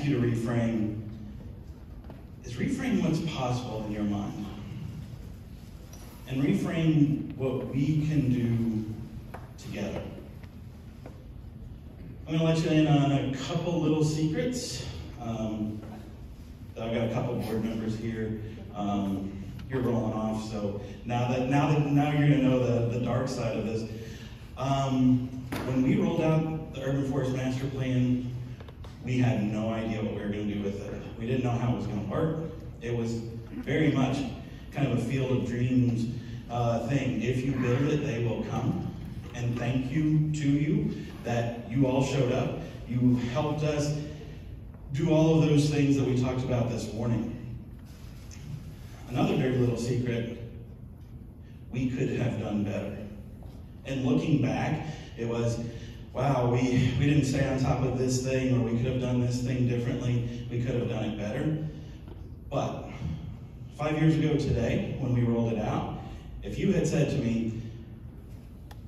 you to reframe is reframe what's possible in your mind. And reframe what we can do together. I'm going to let you in on a couple little secrets. I've got a couple board members here. You're rolling off, so now you're going to know the dark side of this. When we rolled out the Urban Forest Master Plan, we had no idea what we were going to do with it. We didn't know how it was going to work. It was very much kind of a field of dreams thing. If you build it, they will come. And thank you to you that you all showed up. You helped us do all of those things that we talked about this morning. Another very little secret, we could have done better. And looking back, it was, wow, we didn't stay on top of this thing, or we could have done this thing differently. We could have done it better. But 5 years ago today, when we rolled it out, if you had said to me,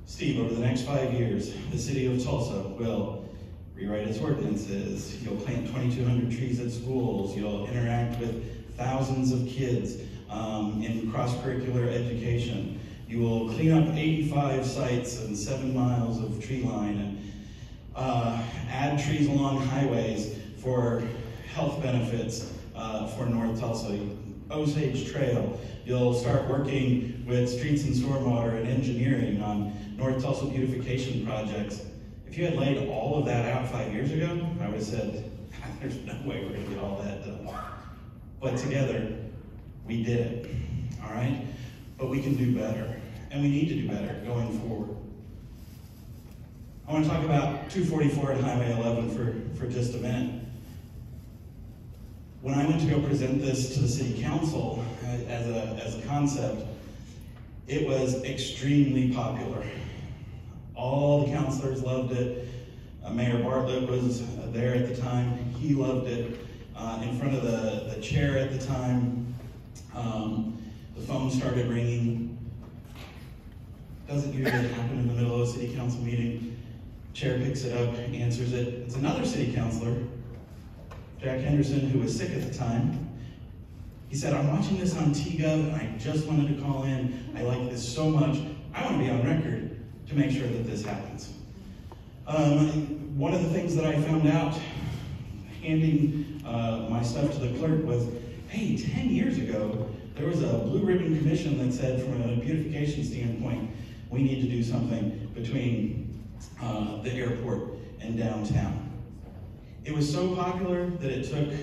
Steve, over the next 5 years, the city of Tulsa will rewrite its ordinances, you'll plant 2,200 trees at schools, you'll interact with thousands of kids in cross-curricular education, you will clean up 85 sites and 7 miles of tree line, and add trees along highways for health benefits for North Tulsa, Osage Trail. You'll start working with streets and stormwater and engineering on North Tulsa beautification projects. If you had laid all of that out 5 years ago, I would have said, there's no way we're going to get all that done. But together, we did it, all right? But we can do better, and we need to do better going forward. I want to talk about 244 and Highway 11 for just a minute. When I went to go present this to the city council as a concept, it was extremely popular. All the councilors loved it. Mayor Bartlett was there at the time. He loved it. In front of the chair at the time, the phone started ringing. Doesn't usually happen in the middle of a city council meeting. Chair picks it up, answers it. It's another city councilor, Jack Henderson, who was sick at the time. He said, I'm watching this on TGov, and I just wanted to call in. I like this so much. I want to be on record to make sure that this happens. One of the things that I found out handing my stuff to the clerk was, hey, 10 years ago, there was a blue ribbon commission that said from a beautification standpoint, we need to do something between the airport and downtown. It was so popular that it took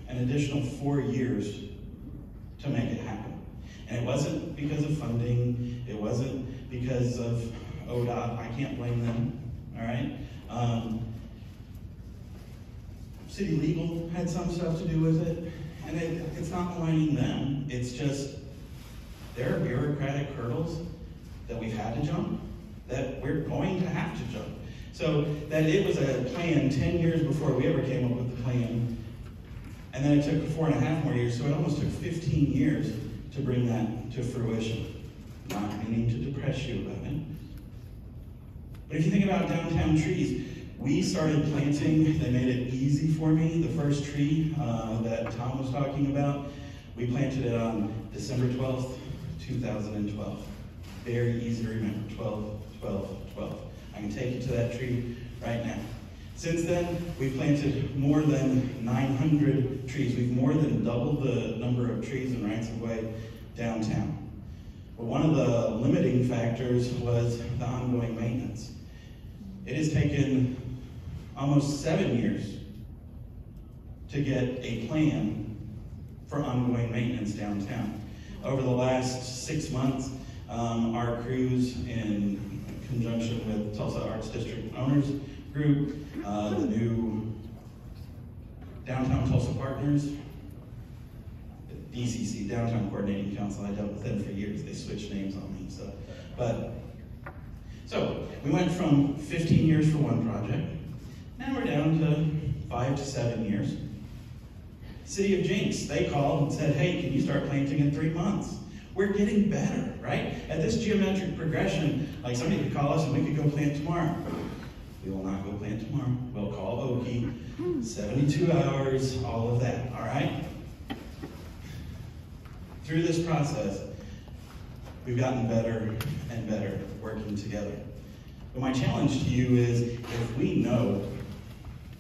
an additional 4 years to make it happen. And it wasn't because of funding, it wasn't because of ODOT, I can't blame them, all right? City legal had some stuff to do with it, and it's not maligning them, it's just there are bureaucratic hurdles that we've had to jump, that we're going to have to jump. So that it was a plan 10 years before we ever came up with the plan, and then it took 4.5 more years, so it almost took 15 years to bring that to fruition. Not meaning to depress you about it. But if you think about downtown trees, we started planting, they made it easy for me. The first tree that Tom was talking about, we planted it on December 12th, 2012. Very easy to remember, 12, 12, 12. I can take you to that tree right now. Since then, we've planted more than 900 trees. We've more than doubled the number of trees and rights of way downtown. But one of the limiting factors was the ongoing maintenance. It has taken almost 7 years to get a plan for ongoing maintenance downtown. Over the last 6 months, our crews in conjunction with Tulsa Arts District Owners Group, the new Downtown Tulsa Partners, the DCC, Downtown Coordinating Council, I dealt with them for years. They switched names on me. So we went from 15 years for one project. Now we're down to 5 to 7 years. City of Jinx, they called and said, hey, can you start planting in 3 months? We're getting better, right? At this geometric progression, like somebody could call us and we could go plant tomorrow. We will not go plant tomorrow. We'll call Oki, 72 hours, all of that, all right? Through this process, we've gotten better and better working together. But my challenge to you is, if we know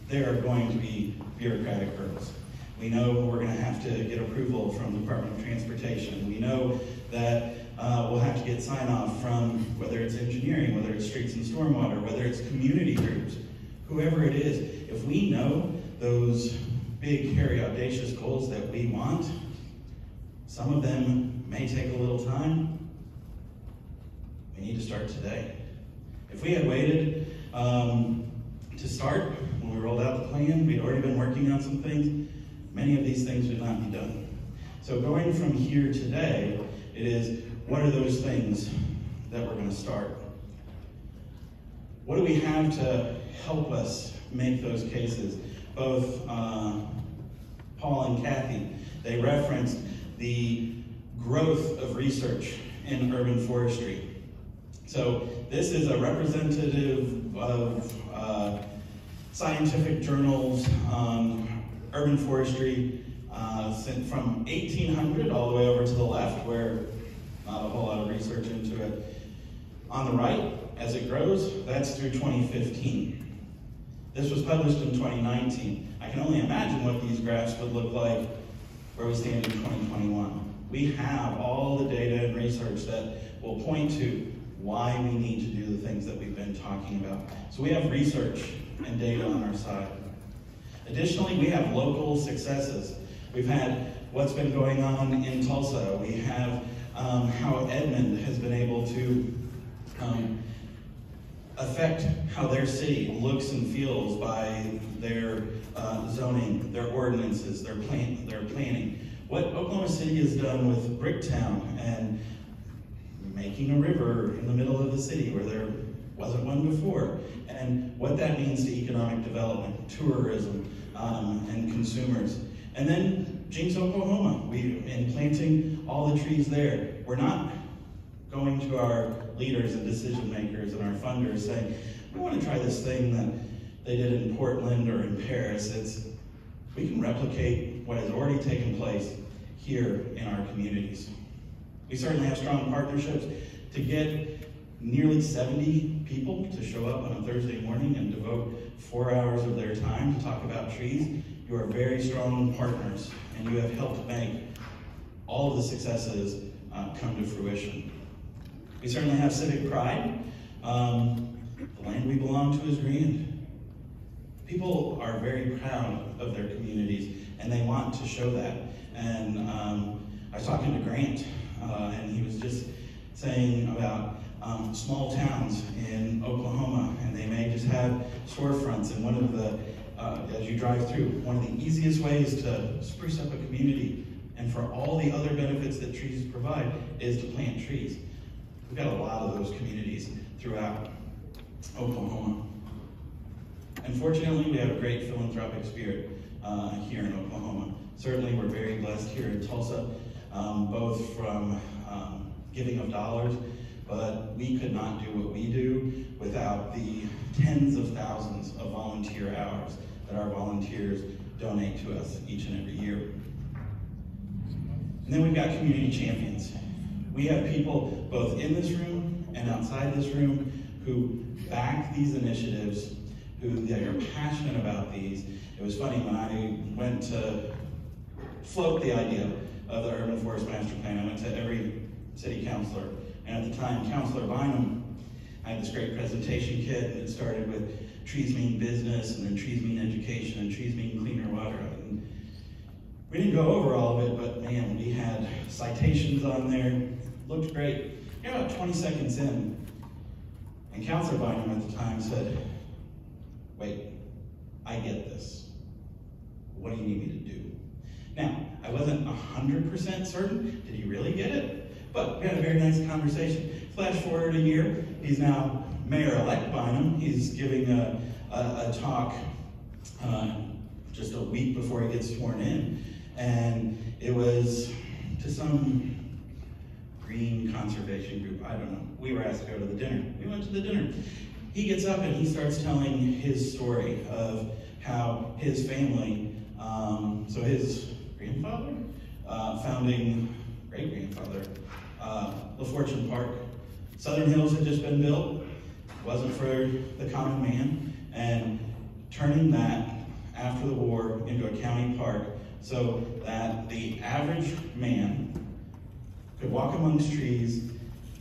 there are going to be bureaucratic hurdles, we know we're going to have to get approval from the Department of Transportation, we know that we'll have to get sign-off from whether it's engineering, whether it's streets and stormwater, whether it's community groups, whoever it is. If we know those big, hairy, audacious goals that we want, some of them may take a little time. We need to start today. If we had waited to start when we rolled out the plan, we'd already been working on some things, many of these things would not be done. So going from here today, it is, what are those things that we're going to start? What do we have to help us make those cases? Both Paul and Kathy, they referenced the growth of research in urban forestry. So this is a representative of scientific journals on urban forestry from 1800 all the way over to the left, where not a whole lot of research into it. On the right, as it grows, that's through 2015. This was published in 2019. I can only imagine what these graphs would look like where we stand in 2021. We have all the data and research that will point to why we need to do the things that we've been talking about. So we have research and data on our side. Additionally, we have local successes. We've had what's been going on in Tulsa. We have how Edmond has been able to affect how their city looks and feels by their zoning, their ordinances, their planning. What Oklahoma City has done with Bricktown and making a river in the middle of the city where there wasn't one before, and what that means to economic development, tourism, and consumers. And then Jinx, Oklahoma, in planting all the trees there. We're not going to our leaders and decision makers and our funders saying, we want to try this thing that they did in Portland or in Paris. We can replicate what has already taken place here in our communities. We certainly have strong partnerships to get nearly 70 people to show up on a Thursday morning and devote 4 hours of their time to talk about trees. You are very strong partners, and you have helped make all of the successes come to fruition. We certainly have civic pride. The land we belong to is grand. People are very proud of their communities, and they want to show that. And I was talking to Grant, and he was just saying about small towns in Oklahoma, and they may just have storefronts, and one of the, as you drive through, one of the easiest ways to spruce up a community and for all the other benefits that trees provide is to plant trees. We've got a lot of those communities throughout Oklahoma. Unfortunately, we have a great philanthropic spirit here in Oklahoma. Certainly, we're very blessed here in Tulsa, both from giving of dollars, but we could not do what we do without the tens of thousands of volunteer hours that our volunteers donate to us each and every year. And then we've got community champions. We have people both in this room and outside this room who back these initiatives, who they are passionate about these. It was funny when I went to float the idea of the Urban Forest Master Plan. I went to every city councilor, and at the time, Councilor Bynum had this great presentation kit, and it started with trees mean business, and then trees mean education, and trees mean cleaner water. And we didn't go over all of it, but man, we had citations on there, looked great. About 20 seconds in, and Councilor Bynum at the time said, wait, I get this. What do you need me to do? Now, I wasn't 100% certain. Did he really get it? But we had a very nice conversation. Flash forward a year, he's now Mayor-elect Bynum. He's giving a talk just a week before he gets sworn in. And it was to some green conservation group, I don't know. We were asked to go to the dinner. We went to the dinner. he gets up and he starts telling his story of how his family, so his grandfather, founding great-grandfather, LaFortune Park. Southern Hills had just been built, wasn't for the common man, and turning that after the war into a county park so that the average man could walk amongst trees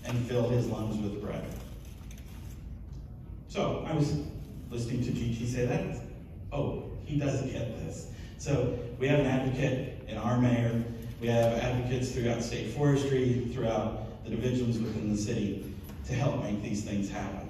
and fill his lungs with bread. So I was listening to GT say that. Oh, he doesn't get this. So we have an advocate in our mayor. We have advocates throughout state forestry, throughout the divisions within the city to help make these things happen.